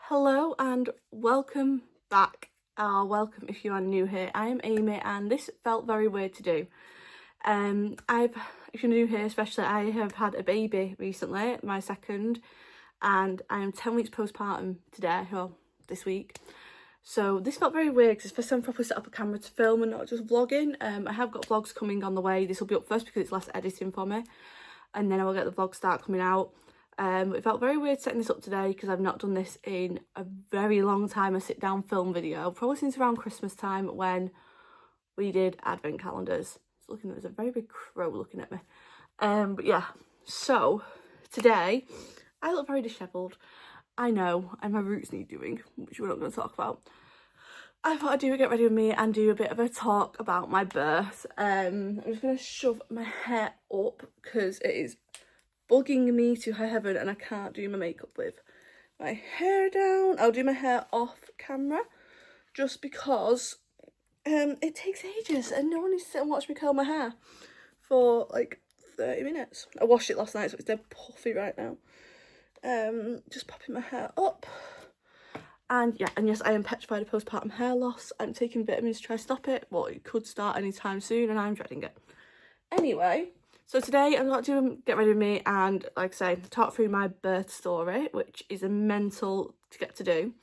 Hello and welcome back, or welcome if you are new here. I am Amy and this felt very weird to do. If you're new here especially, I have had a baby recently, my second, and I am 10 weeks postpartum today, or this week. So this felt very weird because it's the first time I've properly set up a camera to film and not just vlogging. I have got vlogs coming on the way. This will be up first because it's less editing for me, and then I will get the vlogs start coming out. It felt very weird setting this up today because I've not done this in a very long time, a sit down film video, probably since around Christmas time when we did advent calendars. It's looking, there's a very big crow looking at me. But yeah, so today I look very dishevelled, I know, and my roots need doing, which we're not going to talk about. I thought I'd do a get ready with me and do a bit of a talk about my birth. I'm just going to shove my hair up because it is bugging me to high heaven and I can't do my makeup with my hair down. I'll do my hair off camera just because it takes ages and no one needs to sit and watch me curl my hair for like 30 minutes. I washed it last night so it's dead puffy right now. Just popping my hair up. And yeah, and yes, I am petrified of postpartum hair loss. I'm taking vitamins to try to stop it. Well, it could start anytime soon and I'm dreading it. Anyway, so today I'm going to get ready with me and, like I say, talk through my birth story, which is a mental to get to do.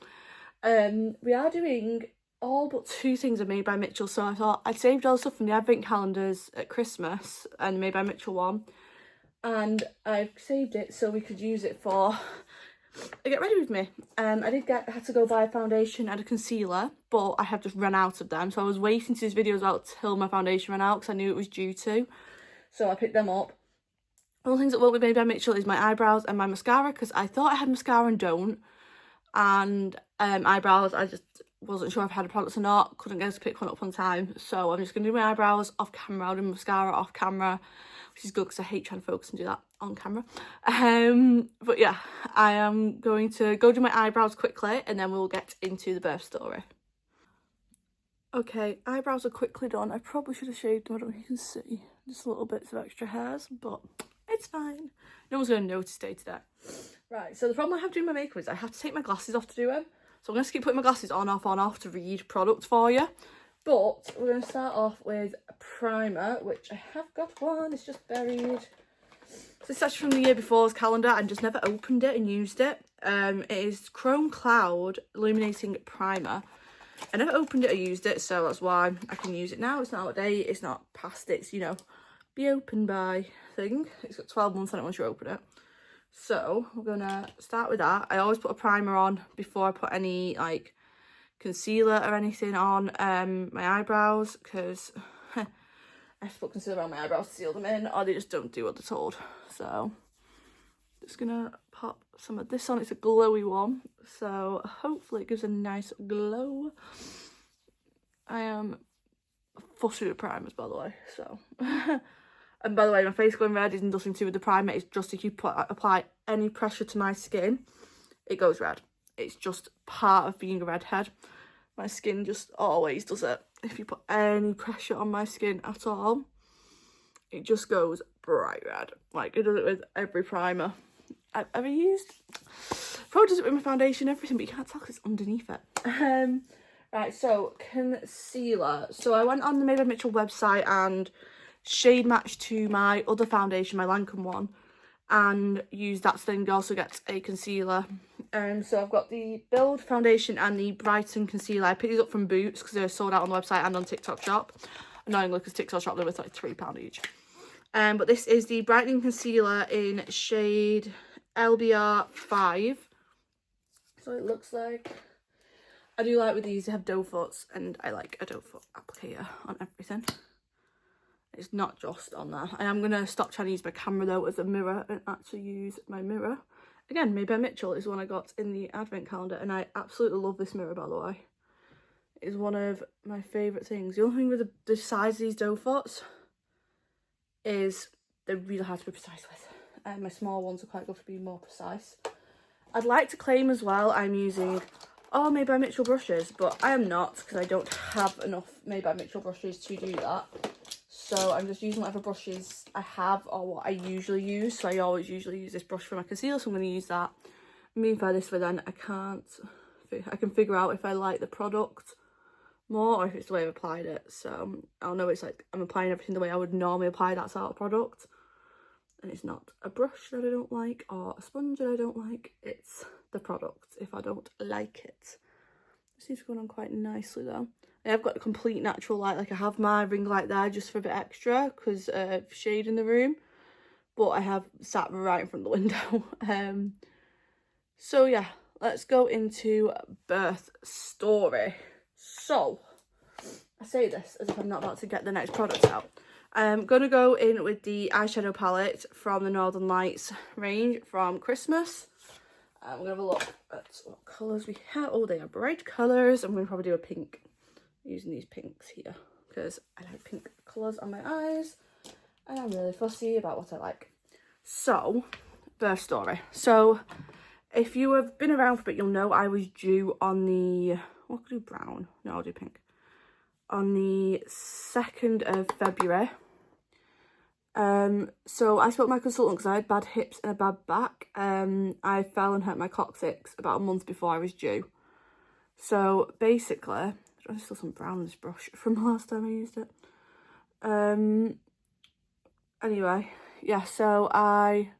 We are doing all but two things are Made by Mitchell, so I thought I'd saved all the stuff from the advent calendars at Christmas and Made by Mitchell one, and I've saved it so we could use it for a get ready with me. I had to go buy a foundation and a concealer, but I have just run out of them, so I was waiting to do these videos out till my foundation ran out because I knew it was due to. So I picked them up. One of the things that won't be Made by Mitchell is my eyebrows and my mascara, because I thought I had mascara and don't. And eyebrows, I just wasn't sure if I had a product or not. Couldn't get us to pick one up on time. So I'm just going to do my eyebrows off camera. I'll do mascara off camera, which is good because I hate trying to focus and do that on camera. But yeah, I am going to go do my eyebrows quickly and then we'll get into the birth story. Okay, eyebrows are quickly done. I probably should have shaved them, I don't know if you can see. Just little bits of extra hairs, but it's fine. No one's going to notice day to day. Right, so the problem I have doing my makeup is I have to take my glasses off to do them. So I'm going to keep putting my glasses on, off to read product for you. But we're going to start off with a primer, which I have got one. It's just buried. So this is actually from the year before's calendar. I just never opened it and used it. It is Chrome Cloud Illuminating Primer. I never opened it or used it, so that's why I can use it now. It's not out of date, it's not past its, be open by thing. It's got 12 months on it once you open it. So we're gonna start with that. I always put a primer on before I put any like concealer or anything on my eyebrows, because I have to put concealer on my eyebrows to seal them in, or they just don't do what they're told. So just gonna pop some of this on. It's a glowy one, so hopefully it gives a nice glow. I am fussy with primers, by the way, so and by the way, my face going red is nothing to do with the primer. It's just if you apply any pressure to my skin, it goes red. It's just part of being a redhead. My skin just always does it. If you put any pressure on my skin at all, it just goes bright red. Like, it does it with every primer I've ever used. Probably does it with my foundation and everything, but you can't tell because it's underneath it. Right, so concealer. So I went on the Made by Mitchell website and shade matched to my other foundation, my Lancome one, and used that, so then you also get a concealer. So I've got the Build foundation and the Brighton concealer. I picked these up from Boots because they're sold out on the website and on TikTok shop. Annoyingly, because TikTok shop they're worth like £3 each. But this is the brightening concealer in shade LBR 5. So it looks like, I do like with these, they have doe foots, and I like a doe foot applicator on everything. It's not just on there. I am going to stop trying to use my camera though as a mirror and actually use my mirror. Again, Made by Mitchell is one I got in the advent calendar, and I absolutely love this mirror, by the way. It is one of my favourite things. The only thing with the size of these doe foots is they're really hard to be precise with. My small ones are quite good for being more precise. I'd like to claim as well I'm using all Made by Mitchell brushes, but I am not, because I don't have enough Made by Mitchell brushes to do that. So I'm just using whatever brushes I have or what I usually use. So I always usually use this brush for my concealer, so I'm going to use that. mean by this way then, I can figure out if I like the product more or if it's the way I've applied it. So I'll know it's like I'm applying everything the way I would normally apply that sort of product, and it's not a brush that I don't like or a sponge that I don't like, it's the product if I don't like it. It seems to go on quite nicely though. I have got a complete natural light, like I have my ring light there just for a bit extra because of shade in the room, but I have sat right in front of the window. So yeah, let's go into birth story. So, I say this as if I'm not about to get the next product out. I'm going to go in with the eyeshadow palette from the Northern Lights range from Christmas. We're going to have a look at what colours we have. Oh, they are bright colours. I'm going to probably do a pink, using these pinks here, because I like pink colours on my eyes. And I'm really fussy about what I like. So, birth story. So, if you have been around for a bit, you'll know I was due on the... What could I do? Brown? No, I'll do pink. On the 2nd of February. So I spoke to my consultant because I had bad hips and a bad back. I fell and hurt my coccyx about a month before I was due. So basically, there's still some brown in this brush from the last time I used it. Anyway, yeah, so I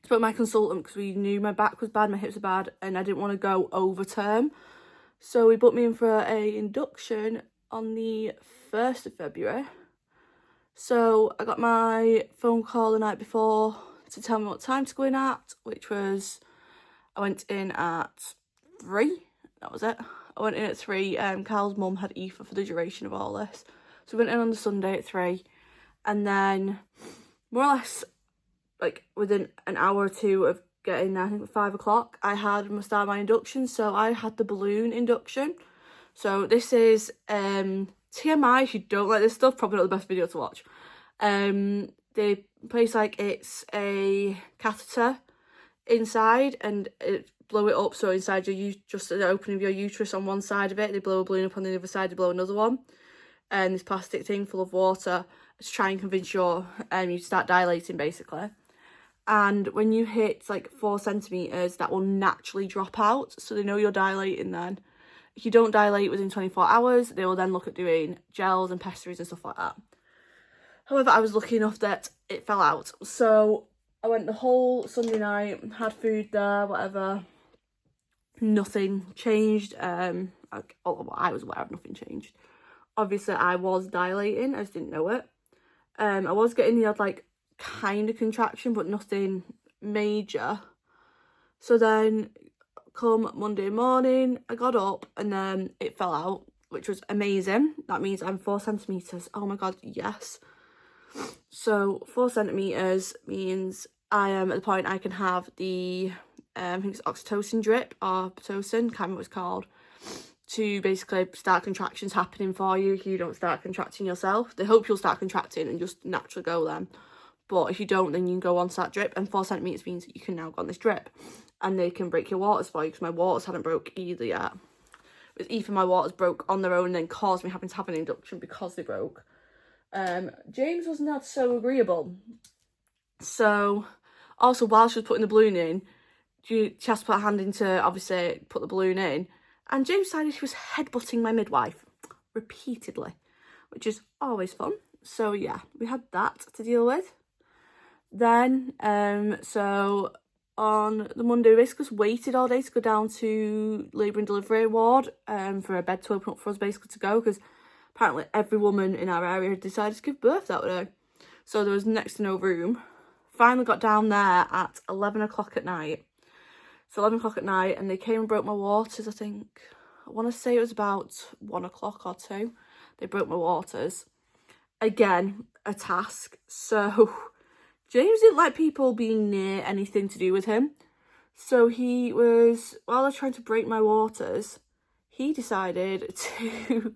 spoke to my consultant because we knew my back was bad, my hips were bad, and I didn't want to go over term. So we booked me in for a induction on the 1st of February. So I got my phone call the night before to tell me what time to go in at, which was, I went in at 3, that was it. I went in at 3, Carl's mum had Aoife for the duration of all this. So we went in on the Sunday at 3, and then more or less, like within an hour or two of getting there, I think at 5 o'clock, I had start my induction. So I had the balloon induction. So this is TMI, if you don't like this stuff, probably not the best video to watch. They place like it's a catheter inside and it blow it up, so inside your just the opening of your uterus on one side of it, they blow a balloon up on the other side, they blow another one, and this plastic thing full of water to try and convince you start dilating basically. And when you hit like 4 centimeters, that will naturally drop out, so they know you're dilating then. If you don't dilate within 24 hours, they will then look at doing gels and pessaries and stuff like that. However, I was lucky enough that it fell out. So I went the whole Sunday night, had food there, whatever. Nothing changed. I was aware of nothing changed. Obviously, I was dilating. I just didn't know it. I was getting the odd, like, kind of contraction, but nothing major. So then come Monday morning, I got up and then it fell out, which was amazing. That means I'm 4 centimeters. Oh my god, yes. So 4 centimeters means I am at the point I can have the I think it's oxytocin drip or pitocin, can't remember what it's called, to basically start contractions happening for you if you don't start contracting yourself. They hope you'll start contracting and just naturally go then. But if you don't, then you can go on to that drip, and 4 centimeters means that you can now go on this drip. And they can break your waters for you, because my waters hadn't broke either yet. With Aoife, my waters broke on their own and then caused me having to have an induction because they broke. James wasn't that so agreeable. So, also while she was putting the balloon in, she has to put her hand in to obviously put the balloon in. And James decided she was headbutting my midwife repeatedly, which is always fun. So yeah, we had that to deal with. Then, so on the Monday, we basically just waited all day to go down to labour and delivery ward for a bed to open up for us basically to go, because apparently every woman in our area had decided to give birth that day. So there was next to no room. Finally got down there at 11 o'clock at night. So 11 o'clock at night, and they came and broke my waters, I think. I want to say it was about 1 o'clock or 2. They broke my waters. Again, a task. So James didn't like people being near anything to do with him. So he was, while I was trying to break my waters, he decided to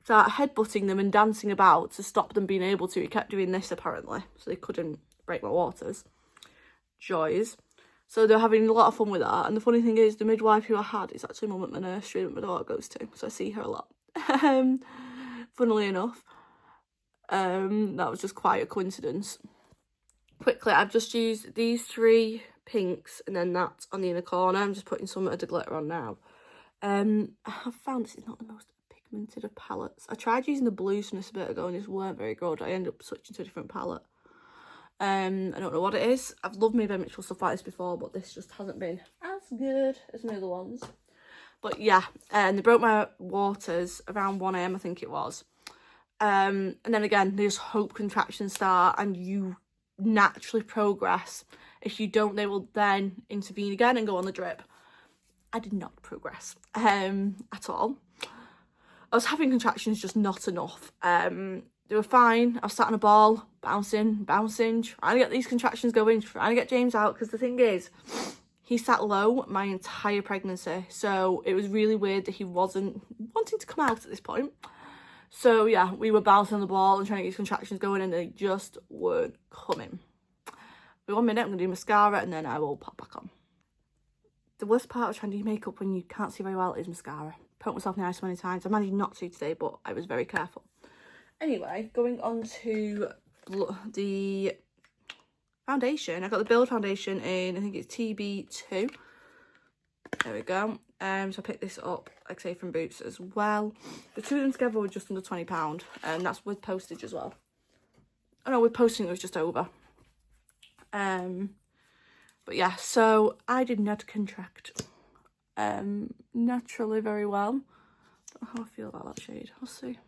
start headbutting them and dancing about to stop them being able to. He kept doing this apparently, so they couldn't break my waters. Joys. So they're having a lot of fun with that. And the funny thing is, the midwife who I had is actually mum at my nursery that my daughter goes to. So I see her a lot. Funnily enough. That was just quite a coincidence. Quickly, I've just used these 3 pinks, and then that on the inner corner. I'm just putting some of the glitter on now. I have found this is not the most pigmented of palettes. I tried using the blues from this a bit ago and this weren't very good. I ended up switching to a different palette. I don't know what it is. I've loved my Mitchell stuff like this before, but this just hasn't been as good as my other ones. But yeah, and they broke my waters around 1 AM, I think it was. And then again, they just hope contractions start and you naturally progress. If you don't, they will then intervene again and go on the drip. I did not progress at all. I was having contractions, just not enough. They were fine. I was sat on a ball, bouncing, trying to get these contractions going, trying to get James out, because the thing is, he sat low my entire pregnancy. So it was really weird that he wasn't wanting to come out at this point. So yeah, we were bouncing on the ball and trying to get these contractions going and they just weren't coming. Wait 1 minute, I'm going to do mascara and then I will pop back on. The worst part of trying to do makeup when you can't see very well is mascara. Poked myself in the eye so many times. I managed not to today, but I was very careful. Anyway, going on to the foundation. I got the Build foundation in, I think it's TB2. There we go. So I picked this up, like I say, from Boots as well. The two of them together were just under £20, and that's with postage as well. Oh no, with posting it was just over. But yeah, so I did not contract naturally very well. Don't know how I feel about that shade. I'll see.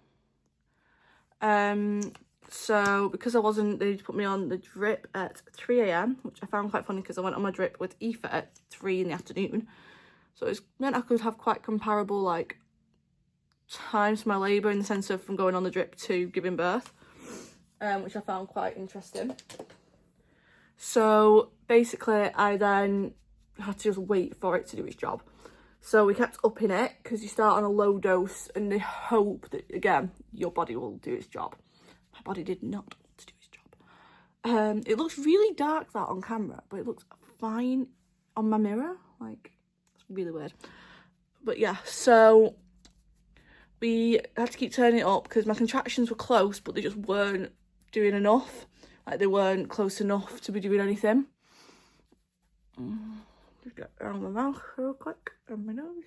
So because I wasn't, they put me on the drip at 3 AM, which I found quite funny because I went on my drip with Aoife at 3 in the afternoon. So it meant I could have quite comparable like times for my labour in the sense of from going on the drip to giving birth, which I found quite interesting. So basically I then had to just wait for it to do its job. So we kept upping it because you start on a low dose and they hope that, again, your body will do its job. My body did not want to do its job. It looks really dark, that, on camera, but it looks fine on my mirror. Like, it's really weird. But yeah, so we had to keep turning it up because my contractions were close, but they just weren't doing enough. Like, they weren't close enough to be doing anything. Just get around my mouth real quick and my nose.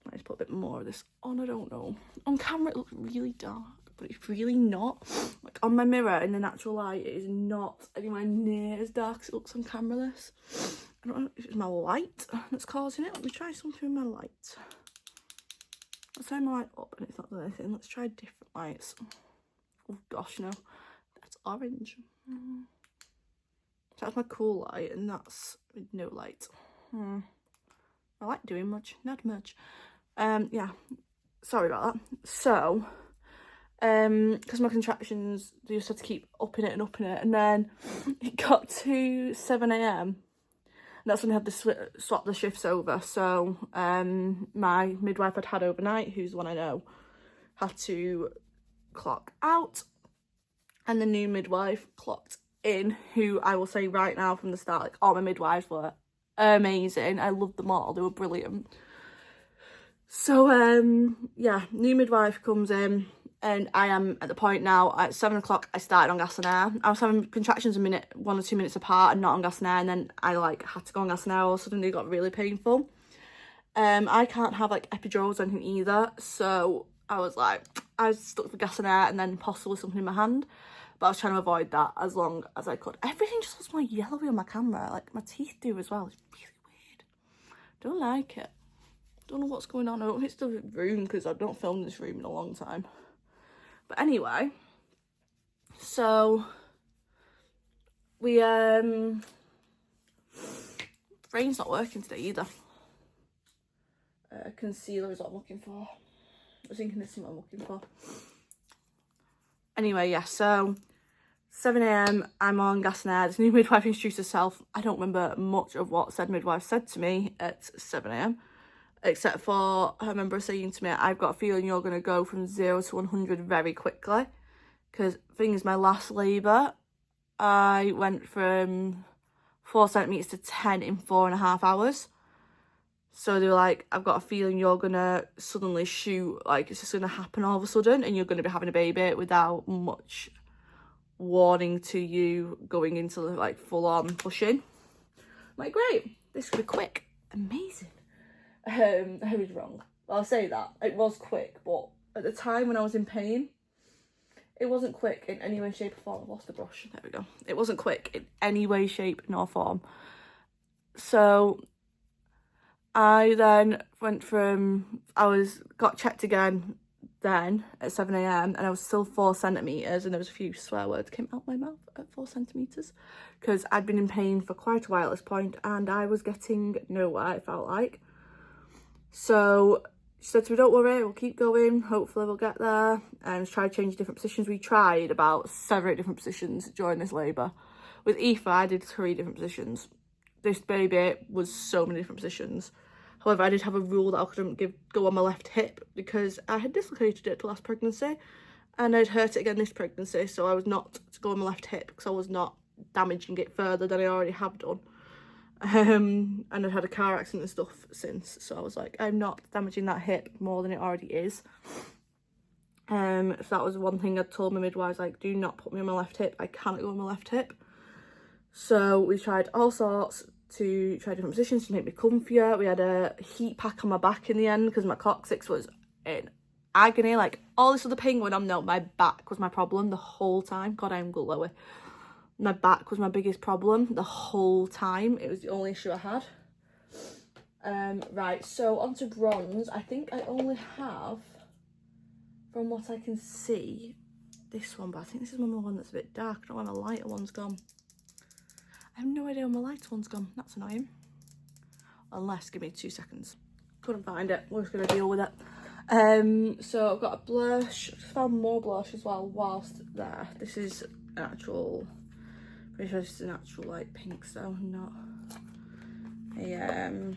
Might just put a bit more of this on, I don't know. On camera it looks really dark, but it's really not. Like on my mirror in the natural light, it is not anywhere near as dark as it looks on camera this. I don't know if it's my light that's causing it. Let me try something with my light. Let's turn my light up and it's not doing anything. Let's try different lights. Oh gosh, no. That's orange. That's my cool light and that's with no light. I like doing much, not much. Yeah, sorry about that. So, because my contractions, they just had to keep upping it, and then it got to 7 AM. And that's when I had to swap the shifts over. So, my midwife I'd had overnight, who's the one I know, had to clock out. And the new midwife clocked in, who I will say right now from the start, like all my midwives were amazing. I loved them all, they were brilliant. So yeah, new midwife comes in and I am at the point now at 7 o'clock I started on gas and air. I was having contractions 1 or 2 minutes apart and not on gas and air, and then I like had to go on gas and air. All of a sudden they got really painful. I can't have like epidurals or anything either, so I was like, I was stuck with gas and air and then possibly something in my hand. But I was trying to avoid that as long as I could. Everything just looks more yellowy on my camera. Like, my teeth do as well. It's really weird. Don't like it. Don't know what's going on. I don't think it's the room because I've not filmed this room in a long time. But anyway. So, we, brain's not working today either. Concealer is what I'm looking for. I was thinking this is what I'm looking for. Anyway, yeah, so 7 AM, I'm on gas and air. This new midwife introduced herself. I don't remember much of what said midwife said to me at 7 AM, except for I remember saying to me, I've got a feeling you're going to go from 0 to 100 very quickly. Because the thing is, my last labour, I went from 4 centimetres to 10 in 4.5 hours. So they were like, I've got a feeling you're going to suddenly shoot, like it's just going to happen all of a sudden and you're going to be having a baby without much warning to you going into like full on pushing. like, great, this will be quick, amazing. I was wrong. I'll say that it was quick, but at the time when I was in pain, it wasn't quick in any way, shape or form. I've lost the brush. There we go. It wasn't quick in any way, shape nor form. So I then got checked again then at 7 a.m. and I was still 4 centimetres, and there was a few swear words came out my mouth at 4 centimetres because I'd been in pain for quite a while at this point and I was getting nowhere, it felt like. So she said to me, don't worry, we'll keep going, hopefully we'll get there, and tried to change different positions. We tried about 7 or 8 different positions during this labour. With Aoife, I did 3 different positions. This baby was so many different positions. However, I did have a rule that I couldn't go on my left hip because I had dislocated it last pregnancy and I'd hurt it again this pregnancy, so I was not to go on my left hip because I was not damaging it further than I already have done. And I'd had a car accident and stuff since, so I was like, I'm not damaging that hip more than it already is. So that was one thing I told my midwives, like, do not put me on my left hip, I cannot go on my left hip. So we tried all sorts to try different positions to make me comfier. We had a heat pack on my back in the end because my coccyx was in agony, like all this other pain going on. No, my back was my problem the whole time. God, I'm glowy. My back was my biggest problem the whole time. It was the only issue I had. Right, so on to bronze. I think I only have, from what I can see, this one, but I think this is one more one that's a bit dark. I don't know where my lighter one's gone. I have no idea where my lighter one's gone. That's annoying. Unless, give me 2 seconds. Couldn't find it. We're just going to deal with it. So I've got a blush. I just found more blush as well whilst there. This is an actual, pretty sure this is an actual like pink, so not a,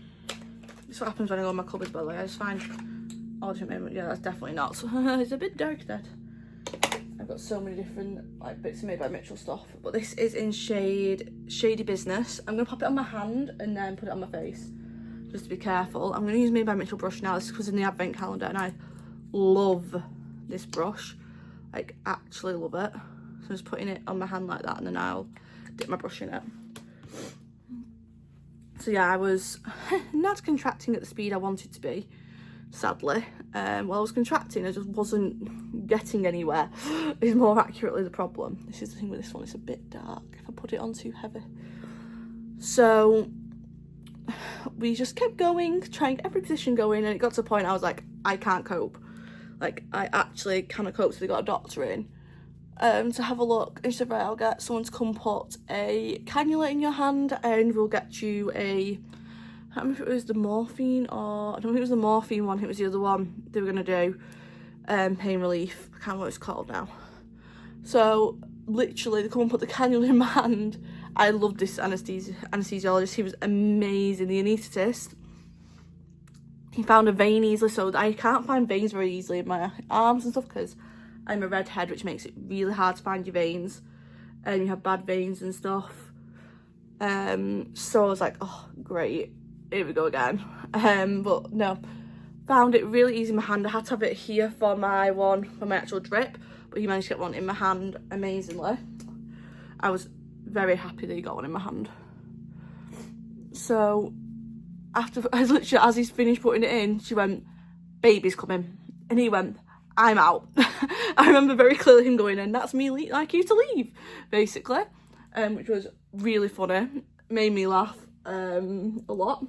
this is what happens when I go on my cupboards, by the way. I just find all different moments. Yeah, that's definitely not. So it's a bit dark there. I've got so many different like bits of Made by Mitchell stuff, but this is in shade Shady Business. I'm gonna pop it on my hand and then put it on my face just to be careful. I'm gonna use Made by Mitchell brush now. This was in the advent calendar and I love this brush, like actually love it. So I'm just putting it on my hand like that and then I'll dip my brush in it. So yeah, I was not contracting at the speed I wanted to be, sadly. While I was contracting, I just wasn't getting anywhere, is more accurately the problem. This is the thing with this one, it's a bit dark if I put it on too heavy. So we just kept going, trying every position going, and it got to a point I was like, I can't cope. Like, I actually cannot cope, so they got a doctor in to have a look, and she said, right, I'll get someone to come put a cannula in your hand and we'll get you a, I don't know if it was the morphine or, I don't think it was the morphine one, it was the other one they were going to do, pain relief, I can't remember what it's called now. So literally they come and put the cannula in my hand. I loved this anesthesiologist, he was amazing. The anaesthetist, he found a vein easily, so I can't find veins very easily in my arms and stuff because I'm a redhead, which makes it really hard to find your veins, and you have bad veins and stuff. So I was like, oh great, here we go again. But no, found it really easy in my hand. I had to have it here for my actual drip, but he managed to get one in my hand amazingly. I was very happy that he got one in my hand. So after, as he's finished putting it in, she went, baby's coming, and he went, I'm out. I remember very clearly him going, and that's me like you to leave, basically, which was really funny, made me laugh a lot.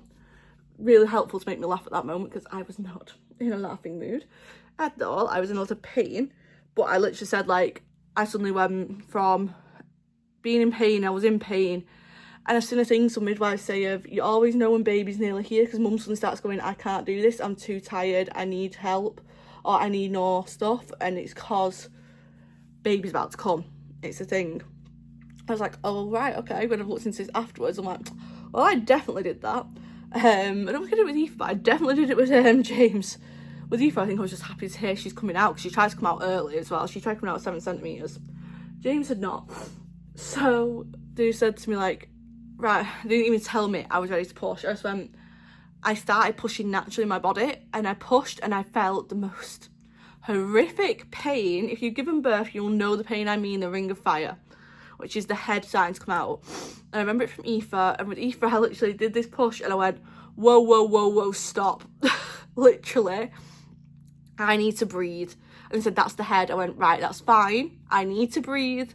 Really helpful to make me laugh at that moment because I was not in a laughing mood at all. I was in a lot of pain, but I literally said, like, I suddenly went from being in pain, I was in pain, and I've seen a thing some midwives say of, you always know when baby's nearly here because mum suddenly starts going, I can't do this, I'm too tired, I need help, or I need more stuff, and it's cause baby's about to come. It's a thing. I was like, oh right, okay. When I've looked into this afterwards, I'm like, well, I definitely did that. I don't think I did it with Aoife, but I definitely did it with James. With Aoife, I think I was just happy to hear she's coming out because she tried to come out early as well. She tried coming out at 7 centimetres. James had not. So they said to me, like, right, they didn't even tell me I was ready to push. I just went, I started pushing naturally in my body, and I pushed and I felt the most horrific pain. If you've given birth, you'll know the pain I mean, the ring of fire. which is the head starting to come out. And I remember it from Aoife, and with Aoife I literally did this push and I went, whoa, whoa, whoa, whoa, stop. Literally, I need to breathe. And they said, that's the head. I went, right, that's fine. I need to breathe.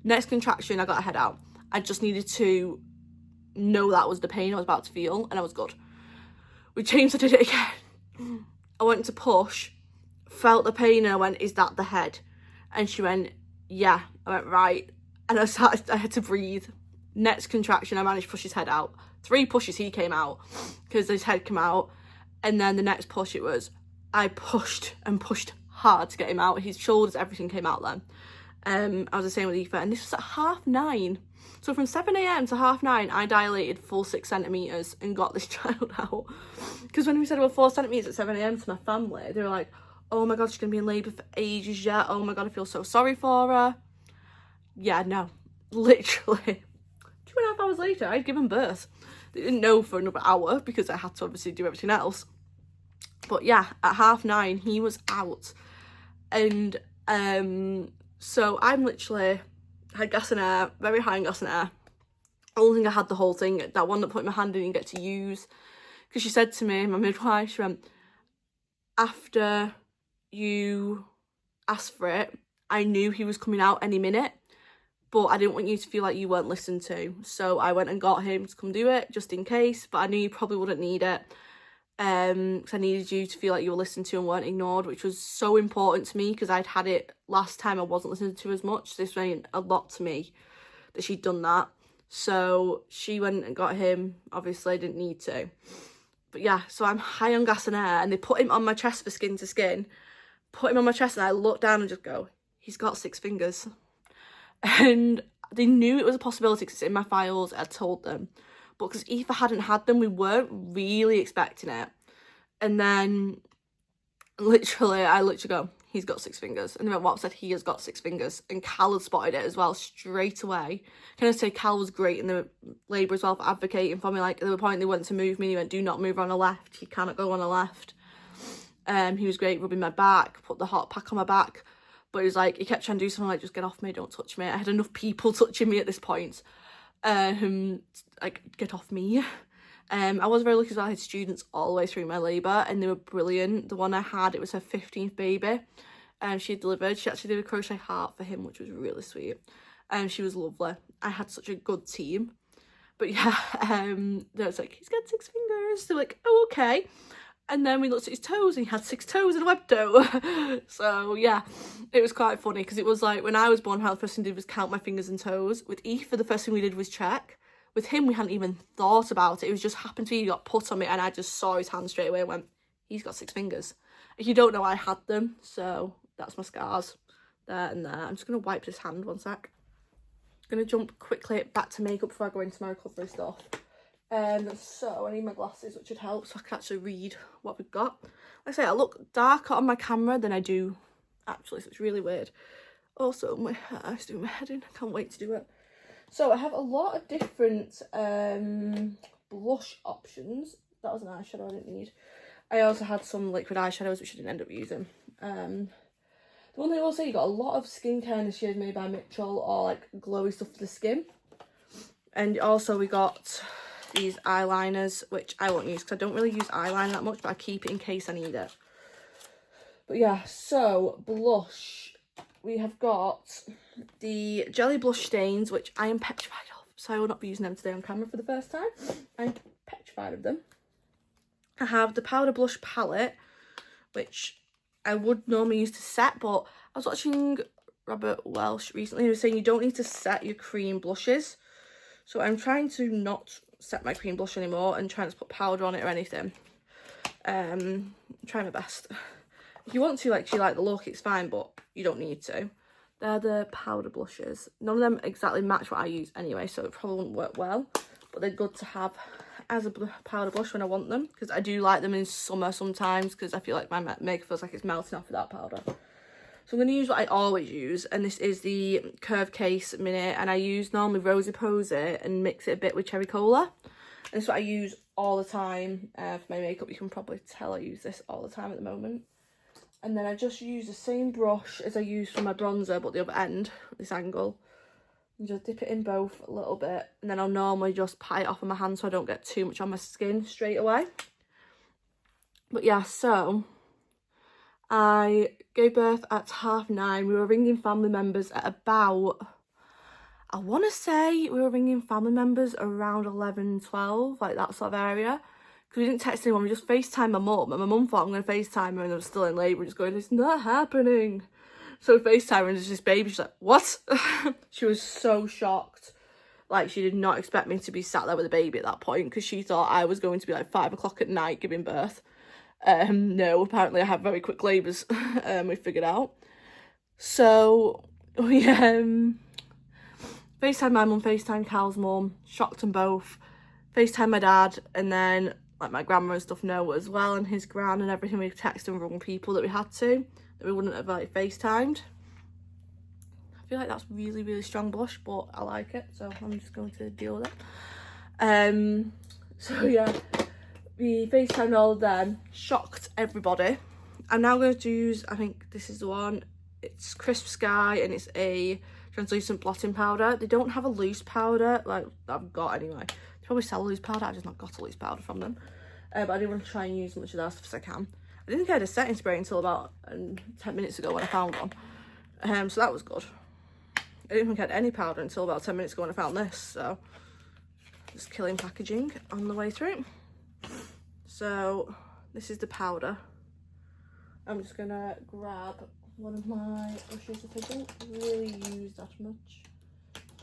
Next contraction, I got a head out. I just needed to know that was the pain I was about to feel, and I was good. We changed, I did it again. I went to push, felt the pain, and I went, is that the head? And she went, yeah. I went, right. And I had to breathe. Next contraction, I managed to push his head out. 3 pushes, he came out, because his head came out. And then the next push, it was, I pushed and pushed hard to get him out. His shoulders, everything came out then. I was the same with Aoife, and this was at 9:30. So from 7 a.m. to 9:30, I dilated full 6 centimetres and got this child out. Because when we said, well, 4 centimetres at 7 a.m. to my family, they were like, oh my God, she's going to be in labour for ages yet. Oh my God, I feel so sorry for her. Yeah, no, literally. 2.5 hours later, I'd given birth. They didn't know for another hour because I had to obviously do everything else. But yeah, at 9:30, he was out. And so I'm literally, had gas and air, very high in gas and air. I don't think I had the whole thing. That one that put my hand in and get to use. Because she said to me, my midwife, she went, after you asked for it, I knew he was coming out any minute. But I didn't want you to feel like you weren't listened to. So I went and got him to come do it, just in case. But I knew you probably wouldn't need it. Because I needed you to feel like you were listened to and weren't ignored, which was so important to me because I'd had it last time I wasn't listened to as much. This meant a lot to me that she'd done that. So she went and got him. Obviously I didn't need to, but yeah, so I'm high on gas and air, and they put him on my chest for skin to skin, put him on my chest, and I look down and just go, he's got 6 fingers. And they knew it was a possibility because it's in my files. I told them. But because Aoife hadn't had them, we weren't really expecting it. And then I literally go, he's got 6 fingers. And they went, what? I said, he has got 6 fingers. And Cal had spotted it as well straight away. Can I say Cal was great in the labour as well for advocating for me. Like, at the point they went to move me, he went, do not move on the left. You cannot go on the left. He was great rubbing my back, put the hot pack on my back. But he was like, he kept trying to do something like, just get off me, don't touch me. I had enough people touching me at this point. Like, get off me. I was very lucky as well. I had students all the way through my labour, and they were brilliant. The one I had, it was her 15th baby. She delivered. She actually did a crochet heart for him, which was really sweet. She was lovely. I had such a good team. But yeah, they was like, he's got 6 fingers. They're like, oh, okay. And then we looked at his toes, and he had 6 toes and a web toe. So yeah, it was quite funny because it was like when I was born, how the first thing I did was count my fingers and toes. With Aoife, the first thing we did was check. With him, we hadn't even thought about it. It was just happened to be, he got put on me, and I just saw his hand straight away and went, he's got 6 fingers. If you don't know, I had them. So that's my scars there and there. I'm just going to wipe this hand 1 sec. I'm going to jump quickly back to makeup before I go into my recovery stuff. So I need my glasses, which would help so I can actually read what we've got. Like I say, I look darker on my camera than I do actually, so it's really weird. Also, my hair is doing my head in. I can't wait to do it. So I have a lot of different blush options. That was an eyeshadow I didn't need. I also had some liquid eyeshadows, which I didn't end up using. The one thing I will say, you got a lot of skincare this year made by Mitchell, or like glowy stuff for the skin. And also we got these eyeliners, which I won't use because I don't really use eyeliner that much, but I keep it in case I need it. But yeah, so blush. We have got the Jelly Blush Stains, which I am petrified of, so I will not be using them today on camera for the first time. I'm petrified of them. I have the Powder Blush Palette, which I would normally use to set, but I was watching Robert Welsh recently, he was saying you don't need to set your cream blushes. So I'm trying to not set my cream blush anymore and trying to put powder on it or anything. I'm trying my best. If you want to, like, if you like the look, it's fine, but you don't need to. They're the powder blushes. None of them exactly match what I use anyway, so it probably wouldn't work well. But they're good to have as a powder blush when I want them, because I do like them in summer sometimes, because I feel like my makeup feels like it's melting off without powder. So I'm going to use what I always use, and this is the Curve Case Mini, and I use normally Rosy Posy and mix it a bit with Cherry Cola. And this is what I use all the time for my makeup. You can probably tell I use this all the time at the moment. And then I just use the same brush as I use for my bronzer, but the other end, this angle. and just dip it in both a little bit, and then I'll normally just pat it off on my hand so I don't get too much on my skin straight away. But yeah, so I gave birth at 9:30. We were ringing family members at about, I want to say we were ringing family members around 11, 12, like that sort of area. Because we didn't text anyone, we just FaceTimed my mum. And my mum thought I'm going to FaceTime her and I was still in labour, just going, it's not happening. So we FaceTime her and there's this baby, she's like, what? She was so shocked. Like, she did not expect me to be sat there with a baby at that point, because she thought I was going to be like 5 o'clock at night giving birth. No, apparently I have very quick labours, we figured out. So, we FaceTime my mum, FaceTime Cal's mum, shocked them both. FaceTime my dad, and then like my grandma and stuff know as well, and his gran and everything. We texted and rung people that we had to, that we wouldn't have like FaceTimed. I feel like that's really, really strong blush, but I like it, so I'm just going to deal with it. So yeah, we FaceTimed all of them, shocked everybody. I'm now going to use, I think this is the one, it's Crisp Sky, and it's a translucent blotting powder. They don't have a loose powder, like I've got anyway. They probably sell a loose powder, I've just not got a loose powder from them. But I do want to try and use as much of that stuff as I can. I didn't get a setting spray until about 10 minutes ago when I found one. So that was good. I didn't think I had any powder until about 10 minutes ago when I found this, so just killing packaging on the way through. So this is the powder. I'm just gonna grab one of my brushes that I don't really use that much.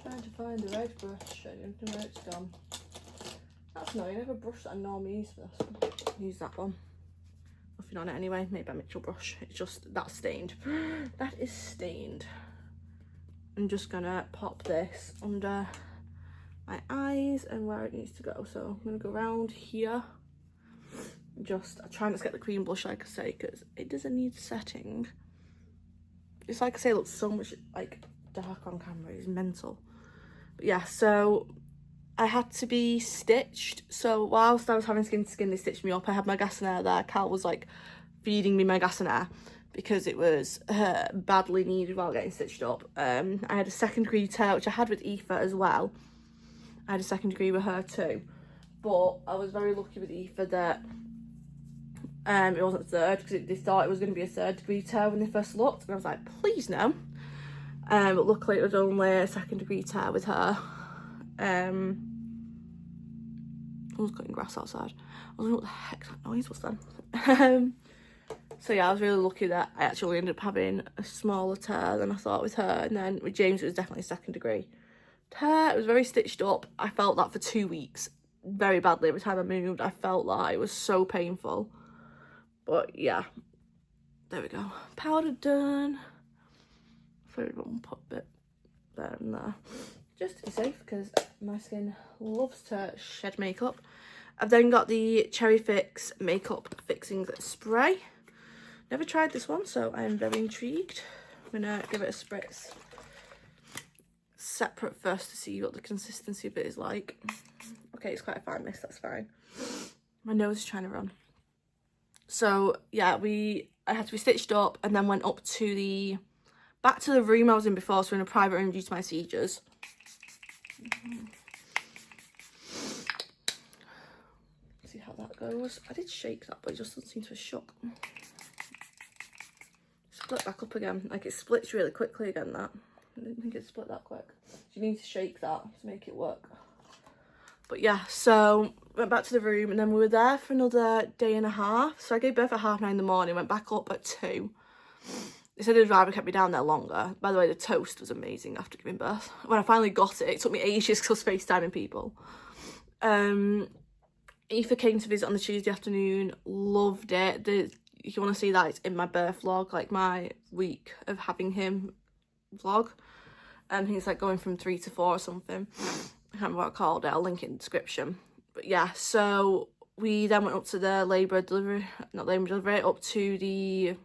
Trying to find the right brush. I don't know where it's gone. That's annoying. I have a brush that I normally use for this. Use that one. Nothing on it anyway. Maybe a Mitchell brush. It's just that's stained. That is stained. I'm just gonna pop this under my eyes and where it needs to go. So I'm gonna go around here. Just I try not to get the cream blush, like I say, because it doesn't need setting. It's like I say, it looks so much like dark on camera. It's mental. But yeah, so I had to be stitched. So whilst I was having skin to skin, they stitched me up. I had my Gassonair there. Cal was like feeding me my Gassonair because it was badly needed while getting stitched up. I had a 2nd degree tear, which I had with Aoife as well. I had a 2nd degree with her too. But I was very lucky with Aoife that it wasn't 3rd, because they thought it was going to be a 3rd degree tear when they first looked, and I was like, please no. But luckily it was only a 2nd degree tear with her. Someone's cutting grass outside. I was wondering what the heck that noise was then. So yeah, I was really lucky that I actually ended up having a smaller tear than I thought with her, and then with James it was definitely a 2nd degree tear. It was very stitched up. I felt that for 2 weeks very badly. Every time I moved I felt like it was so painful. But yeah, there we go. Powder done. So one pop bit there and there, just to be safe, because my skin loves to shed makeup. I've then got the Cherry Fix Makeup Fixing Spray. Never tried this one, so I'm very intrigued. I'm gonna give it a spritz separate first to see what the consistency of it is like. Okay, it's quite a fine mist, that's fine. My nose is trying to run. So yeah, I had to be stitched up and then went up to back to the room I was in before, so in a private room due to my seizures. See how that goes. I did shake that, but it just doesn't seem to have shook. Split back up again. Like, it splits really quickly again, that. I didn't think it split that quick. You need to shake that to make it work. But yeah, so went back to the room, and then we were there for another day and a half. So I gave birth at 9:30 in the morning, went back up at 2. They said they'd rather kept me down there longer. By the way, the toast was amazing after giving birth. When I finally got it, it took me ages because I was FaceTiming people. Aoife came to visit on the Tuesday afternoon, loved it. If you want to see that, it's in my birth vlog, like my week of having him vlog. And he's like going from 3 to 4 or something. I can't remember what I called it, I'll link it in the description. But yeah, so we then went up to the up to the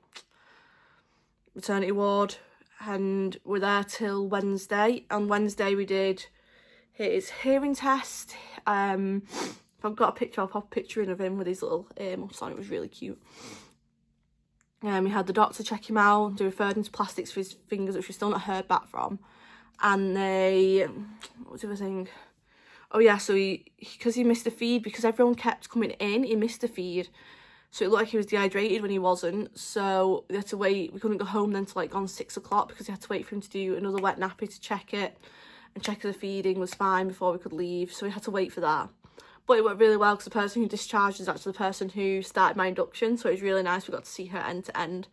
maternity ward, and we're there till Wednesday. On Wednesday we did his hearing test. If I've got a picture, I'll pop a picture in of him with his little earmuffs on. It was really cute. We had the doctor check him out. They referred him to plastics for his fingers, which we've still not heard back from. and what was the other thing? Oh yeah, so because he missed the feed, because everyone kept coming in, he missed the feed. So it looked like he was dehydrated when he wasn't. So we had to wait. We couldn't go home then till like on 6 o'clock because we had to wait for him to do another wet nappy to check it and check if the feeding was fine before we could leave. So we had to wait for that. But it went really well because the person who discharged is actually the person who started my induction. So it was really nice. We got to see her end to end.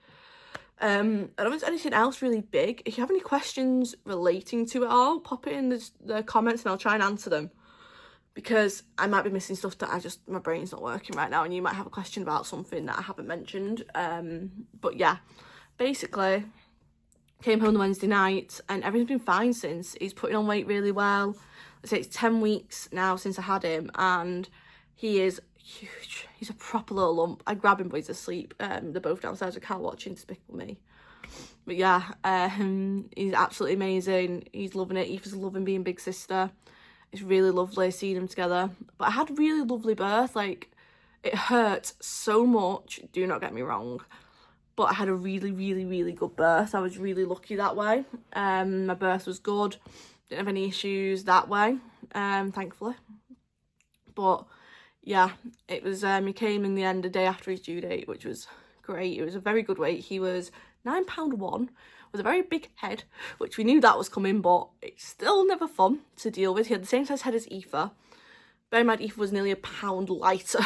I don't think there's anything else really big. If you have any questions relating to it all, pop it in the comments and I'll try and answer them. Because I might be missing stuff that my brain's not working right now, and you might have a question about something that I haven't mentioned. But yeah, basically, came home the Wednesday night and everything's been fine since. He's putting on weight really well. I say it's 10 weeks now since I had him, and he is huge. He's a proper little lump. I grab him but he's asleep. They're both downstairs with Cal watching Despicable Me. But yeah, he's absolutely amazing. He's loving it. Aoife's loving being big sister. It's really lovely seeing them together. But I had a really lovely birth. Like, it hurt so much, do not get me wrong. But I had a really, really, really good birth. I was really lucky that way. My birth was good. Didn't have any issues that way, thankfully. But yeah, it was, he came in the end a day after his due date, which was great. It was a very good weight. He was £9.1. With a very big head, which we knew that was coming, but it's still never fun to deal with. He had the same size head as Aoife. Bear in mind, Aoife was nearly £1 lighter.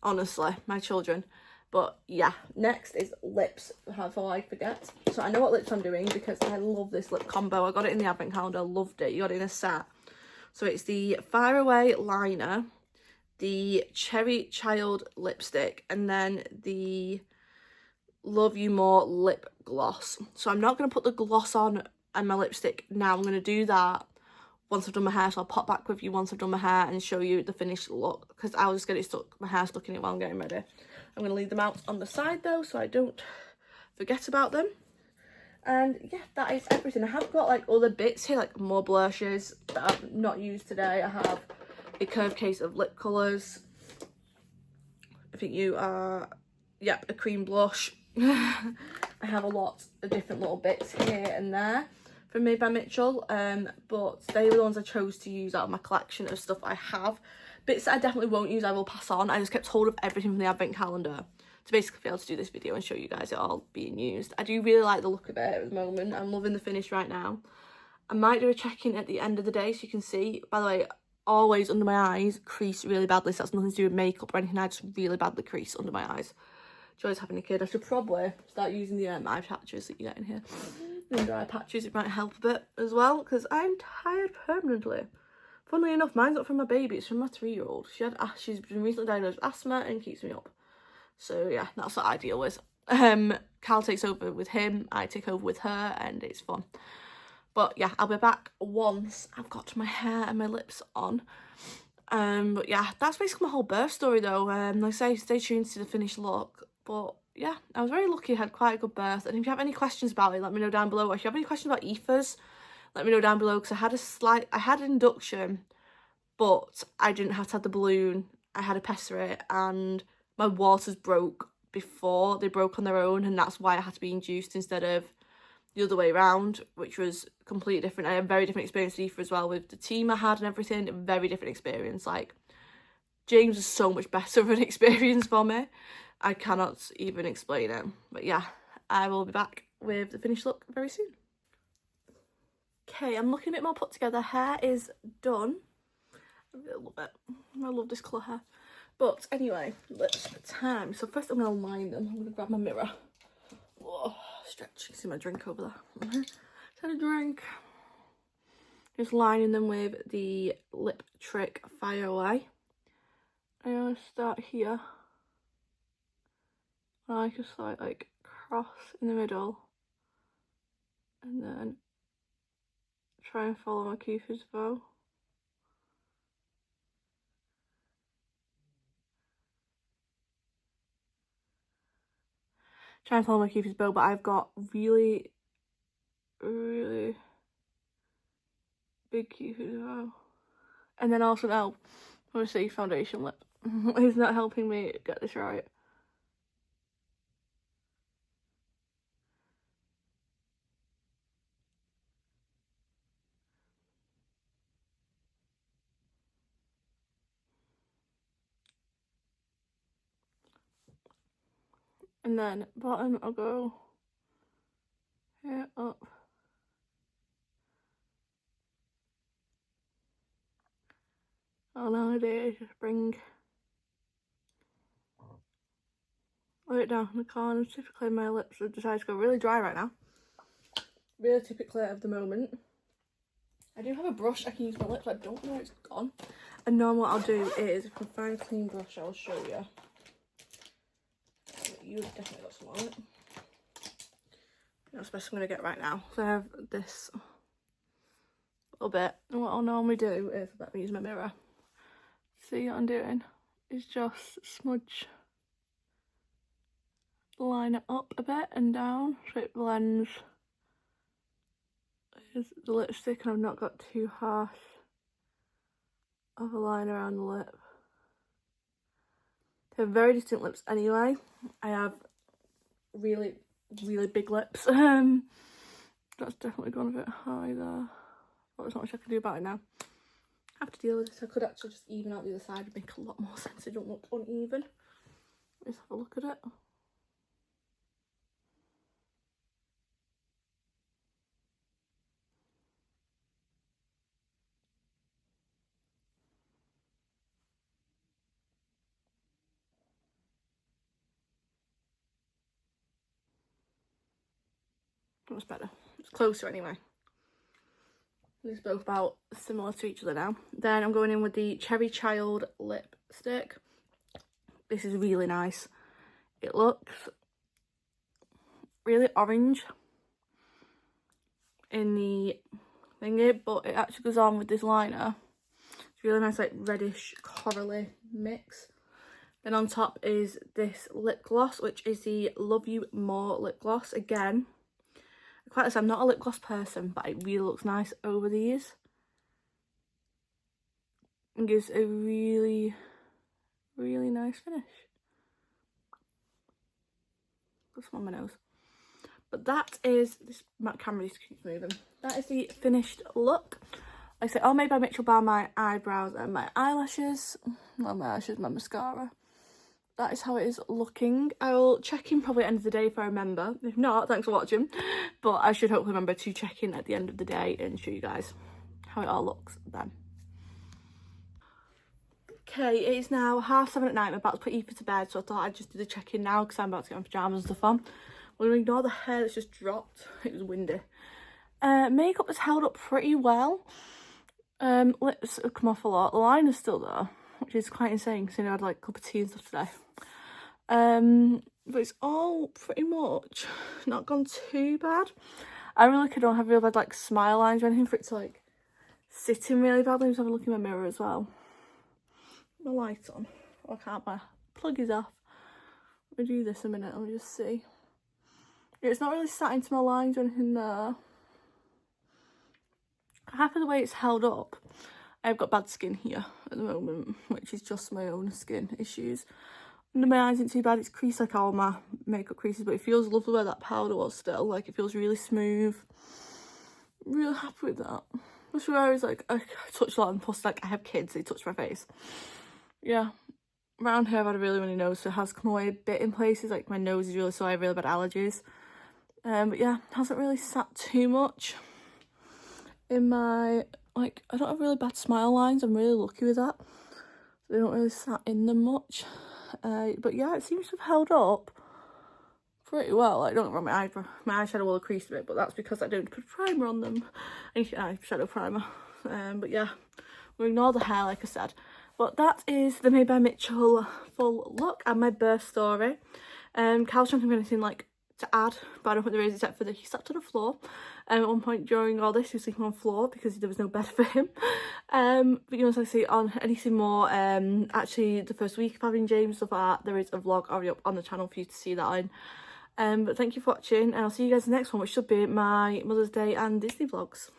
Honestly, my children. But yeah, next is lips, before I forget. So I know what lips I'm doing because I love this lip combo. I got it in the advent calendar, loved it. You got it in a set. So it's the Fire Away liner, the Cherry Child lipstick, and then the Love You More lip gloss. So I'm not going to put the gloss on and my lipstick now. I'm going to do that once I've done my hair. So I'll pop back with you once I've done my hair and show you the finished look, because I'll just get my hair stuck in it while I'm getting ready. I'm going to leave them out on the side though, so I don't forget about them. And yeah, that is everything. I have got like other bits here, like more blushes that I've not used today. I have a curved case of lip colours. I think you are, yep, a cream blush. I have a lot of different little bits here and there from Made by Mitchell, but they were the ones I chose to use out of my collection of stuff I have. Bits that I definitely won't use, I will pass on. I just kept hold of everything from the advent calendar to basically be able to do this video and show you guys it all being used. I do really like the look of it at the moment. I'm loving the finish right now. I might do a check-in at the end of the day so you can see. By the way, always under my eyes crease really badly, so that's nothing to do with makeup or anything. I just really badly crease under my eyes. Joy's having a kid. I should probably start using the eye patches that you get in here. Under eye patches, it might help a bit as well, because I'm tired permanently. Funnily enough, mine's not from my baby, it's from my 3-year-old. She's been recently diagnosed with asthma and keeps me up. So yeah, that's what I deal with. Cal takes over with him, I take over with her, and it's fun. But yeah, I'll be back once I've got my hair and my lips on. But yeah, that's basically my whole birth story though. Like I say, stay tuned to the finished look. But yeah, I was very lucky. I had quite a good birth. And if you have any questions about it, let me know down below. If you have any questions about Aoife's, let me know down below, because I had an induction, but I didn't have to have the balloon. I had a pessary and my waters broke before they broke on their own, and that's why I had to be induced instead of the other way around, which was completely different. I had a very different experience with Aoife as well, with the team I had and everything. A very different experience. Like, James was so much better of an experience for me. I cannot even explain it. But yeah, I will be back with the finished look very soon. Okay, I'm looking a bit more put together. Hair is done. I really love it. I love this colour hair. But anyway, lips time. So first I'm going to line them. I'm going to grab my mirror. Whoa, stretch. You can see my drink over there. Had a drink. Just lining them with the Lip Trick Fire Away. I'm going to start here. I just like cross in the middle, and then try and follow my Cupid's bow. Try and follow my Cupid's bow, but I've got really big Cupid's bow. And then also now, obviously, foundation lip. It's not helping me get this right. And then bottom I'll go here up. All now I do is just bring it down in the corners. Typically my lips have decided to go really dry right now. Really typically of the moment. I do have a brush I can use my lips, I don't know where it's gone. And normally what I'll do is, if I find a clean brush, I'll show you. You've definitely got some on it. That's the best I'm going to get right now. So I have this little bit. And what I'll normally do is, let me use my mirror. See what I'm doing? Is just smudge the liner up a bit and down so it blends. Here's the lipstick, and I've not got too harsh of a line around the lip. They have very distinct lips anyway. I have really, really big lips. That's definitely gone a bit high there. But there's not much I can do about it now. I have to deal with this. I could actually just even out the other side and make a lot more sense. It don't look uneven. Let's have a look at it. That's better. It's closer anyway. These are both about similar to each other now. Then I'm going in with the Cherry Child lipstick. This is really nice. It looks really orange in the thingy, but it actually goes on with this liner. It's really nice, like reddish corally mix. Then on top is this lip gloss, which is the Love You More lip gloss. Again, quite honestly, I'm not a lip gloss person, but it really looks nice over these. It gives a really, really nice finish. Put some on my nose. But that is, this camera just keeps moving. That is the finished look. Like I say, all made by Mitchell Bar, my eyebrows and my eyelashes. Not my eyelashes, my mascara. That is how it is looking. I will check in probably at the end of the day if I remember. If not, thanks for watching. But I should hopefully remember to check in at the end of the day and show you guys how it all looks then. Okay, it is now 7:30 at night. I'm about to put Aoife to bed, so I thought I'd just do the check-in now because I'm about to get my pyjamas and stuff on. We're going to ignore the hair that's just dropped. It was windy. Makeup has held up pretty well. Lips have come off a lot. The liner's still there, which is quite insane because I had like a cup of tea and stuff today. But it's all pretty much not gone too bad. I really don't have real bad like smile lines or anything for it to like sit in really badly. I'm just having a look in my mirror as well. My light on. I can't, my plug is off. Let me do this a minute, let me just see. Yeah, it's not really sat into my lines or anything there. I'm happy the way it's held up. I've got bad skin here at the moment, which is just my own skin issues. Under my eyes isn't too bad, it's creased like all my makeup creases, but it feels lovely where that powder was still. Like, it feels really smooth. I'm really happy with that. Just where I was like, I touch a lot, and plus like I have kids, they touch my face. Yeah, around here I've had a really runny nose, so it has come away a bit in places, like my nose is really sore, I have really bad allergies. But yeah, hasn't really sat too much in my, like, I don't have really bad smile lines, I'm really lucky with that. They don't really sat in them much. But yeah, it seems to have held up pretty well. Like, don't get me wrong, my eyeshadow will have creased a bit, but that's because I don't put primer on them. Eyeshadow primer. But yeah, we'll ignore the hair, like I said. But that is the Made by Mitchell full look and my birth story. Cal's trying to think of anything like to add, but I don't think there is, except for that he slept on the floor. At one point during all this, he was sleeping on the floor because there was no bed for him. But you know, so I see on anything more, actually the first week of having James, stuff like that, there is a vlog already up on the channel for you to see that in. But thank you for watching, and I'll see you guys in the next one, which should be my Mother's Day and Disney vlogs.